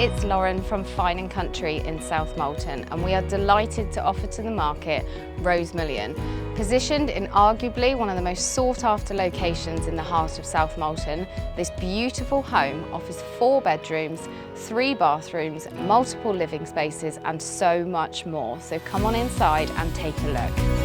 it's Lauren from Fine & Country in South Molton, and we are delighted to offer to the market Rosemullion. Positioned in arguably one of the most sought-after locations in the heart of South Molton, this beautiful home offers 4 bedrooms, 3 bathrooms, multiple living spaces and so much more. So come on inside and take a look.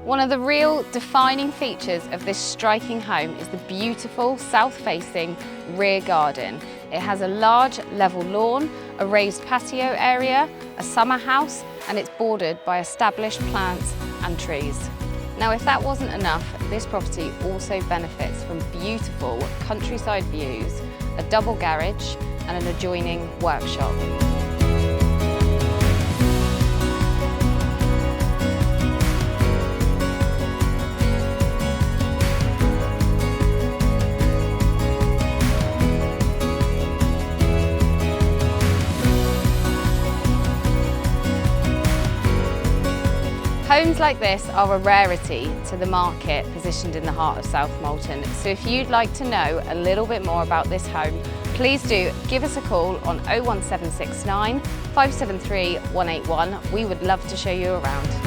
One of the real defining features of this striking home is the beautiful south-facing rear garden. It has a large level lawn, a raised patio area, a summer house, and it's bordered by established plants and trees. Now, if that wasn't enough, this property also benefits from beautiful countryside views, a double garage, and an adjoining workshop. Homes like this are a rarity to the market positioned in the heart of South Molton. So if you'd like to know a little bit more about this home, please do give us a call on 01769 573 181. We would love to show you around.